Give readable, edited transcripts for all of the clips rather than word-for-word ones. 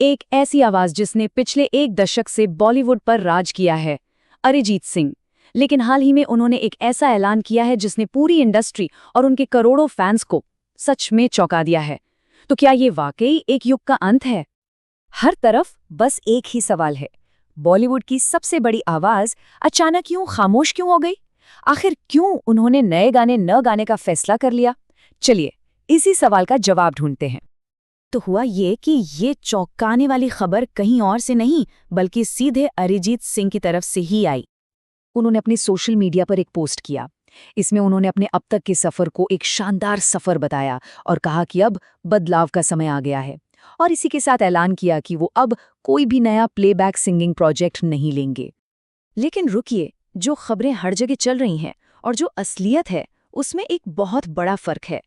एक ऐसी आवाज जिसने पिछले एक दशक से बॉलीवुड पर राज किया है, अरिजीत सिंह। लेकिन हाल ही में उन्होंने एक ऐसा ऐलान किया है जिसने पूरी इंडस्ट्री और उनके करोड़ों फैंस को सच में चौंका दिया है। तो क्या ये वाकई एक युग का अंत है? हर तरफ बस एक ही सवाल है, बॉलीवुड की सबसे बड़ी आवाज अचानक यूं खामोश क्यों हो गई? आखिर क्यों उन्होंने नए गाने न गाने का फैसला कर लिया? चलिए इसी सवाल का जवाब ढूंढते हैं। तो हुआ ये कि ये चौंकाने वाली खबर कहीं और से नहीं बल्कि सीधे अरिजीत सिंह की तरफ से ही आई। उन्होंने अपने सोशल मीडिया पर एक पोस्ट किया। इसमें उन्होंने अपने अब तक के सफर को एक शानदार सफर बताया और कहा कि अब बदलाव का समय आ गया है। और इसी के साथ ऐलान किया कि वो अब कोई भी नया प्लेबैक सिंगिंग प्रोजेक्ट नहीं लेंगे। लेकिन रुकिए, जो खबरें हर जगह चल रही हैं और जो असलियत है उसमें एक बहुत बड़ा फर्क है।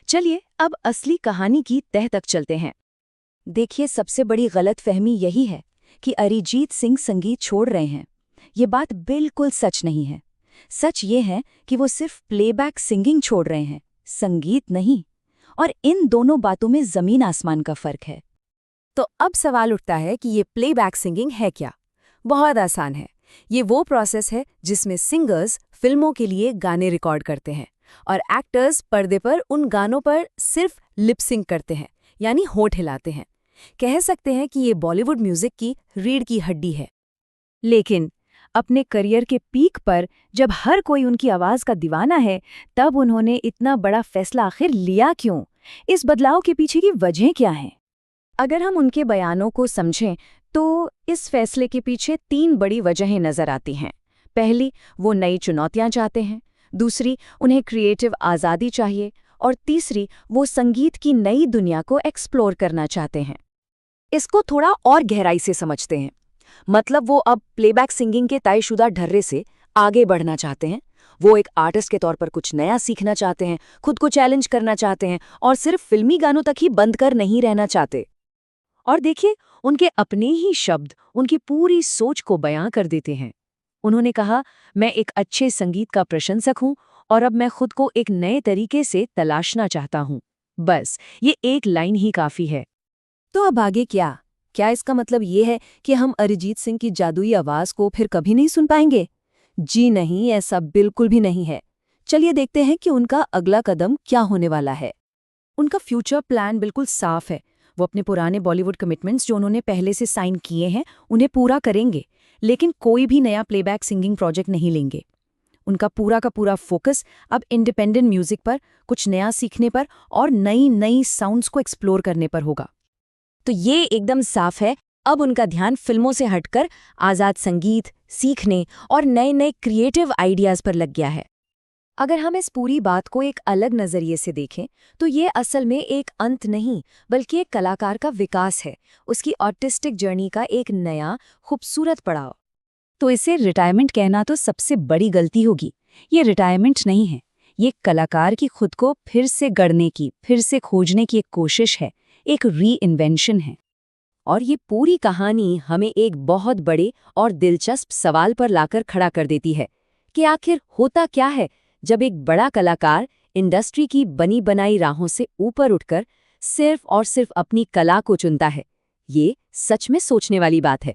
चलिए अब असली कहानी की तह तक चलते हैं। देखिए, सबसे बड़ी गलतफहमी यही है कि अरिजीत सिंह संगीत छोड़ रहे हैं। ये बात बिल्कुल सच नहीं है। सच ये है कि वो सिर्फ प्लेबैक सिंगिंग छोड़ रहे हैं, संगीत नहीं। और इन दोनों बातों में जमीन आसमान का फर्क है। तो अब सवाल उठता है कि ये प्लेबैक सिंगिंग है क्या? बहुत आसान है। ये वो प्रोसेस है जिसमें सिंगर्स फिल्मों के लिए गाने रिकॉर्ड करते हैं और एक्टर्स पर्दे पर उन गानों पर सिर्फ लिप सिंक करते हैं, यानी होठ हिलाते हैं। कह सकते हैं कि ये बॉलीवुड म्यूजिक की रीढ़ की हड्डी है। लेकिन अपने करियर के पीक पर जब हर कोई उनकी आवाज का दीवाना है, तब उन्होंने इतना बड़ा फैसला आखिर लिया क्यों? इस बदलाव के पीछे की वजह क्या है? अगर हम उनके बयानों को समझें तो इस फैसले के पीछे 3 बड़ी वजहें नजर आती हैं। पहली, वो नई चुनौतियां चाहते हैं। दूसरी, उन्हें क्रिएटिव आज़ादी चाहिए। और तीसरी, वो संगीत की नई दुनिया को एक्सप्लोर करना चाहते हैं। इसको थोड़ा और गहराई से समझते हैं। मतलब वो अब प्लेबैक सिंगिंग के तयशुदा ढर्रे से आगे बढ़ना चाहते हैं। वो एक आर्टिस्ट के तौर पर कुछ नया सीखना चाहते हैं, खुद को चैलेंज करना चाहते हैं और सिर्फ फिल्मी गानों तक ही बंद कर नहीं रहना चाहते। और देखिए, उनके अपने ही शब्द उनकी पूरी सोच को बयां कर देते हैं। उन्होंने कहा, मैं एक अच्छे संगीत का प्रशंसक हूं और अब मैं खुद को एक नए तरीके से तलाशना चाहता हूं। बस ये एक लाइन ही काफी है। तो अब आगे क्या? क्या इसका मतलब ये है कि हम अरिजीत सिंह की जादुई आवाज को फिर कभी नहीं सुन पाएंगे? जी नहीं, ऐसा बिल्कुल भी नहीं है। चलिए देखते हैं कि उनका अगला कदम क्या होने वाला है। उनका फ्यूचर प्लान बिल्कुल साफ है। वो अपने पुराने बॉलीवुड कमिटमेंट्स जो उन्होंने पहले से साइन किए हैं उन्हें पूरा करेंगे, लेकिन कोई भी नया प्लेबैक सिंगिंग प्रोजेक्ट नहीं लेंगे। उनका पूरा का पूरा फोकस अब इंडिपेंडेंट म्यूजिक पर, कुछ नया सीखने पर और नई नई साउंड्स को एक्सप्लोर करने पर होगा। तो ये एकदम साफ है, अब उनका ध्यान फिल्मों से हटकर आज़ाद संगीत सीखने और नए नए क्रिएटिव आइडियाज़ पर लग गया है। अगर हम इस पूरी बात को एक अलग नज़रिए से देखें तो ये असल में एक अंत नहीं बल्कि एक कलाकार का विकास है, उसकी आर्टिस्टिक जर्नी का एक नया खूबसूरत पड़ाव। तो इसे रिटायरमेंट कहना तो सबसे बड़ी गलती होगी। ये रिटायरमेंट नहीं है, ये कलाकार की खुद को फिर से गढ़ने की, फिर से खोजने की एक कोशिश है, एक री इन्वेंशन है। और ये पूरी कहानी हमें एक बहुत बड़े और दिलचस्प सवाल पर लाकर खड़ा कर देती है कि आखिर होता क्या है जब एक बड़ा कलाकार इंडस्ट्री की बनी बनाई राहों से ऊपर उठकर सिर्फ और सिर्फ अपनी कला को चुनता है। ये सच में सोचने वाली बात है।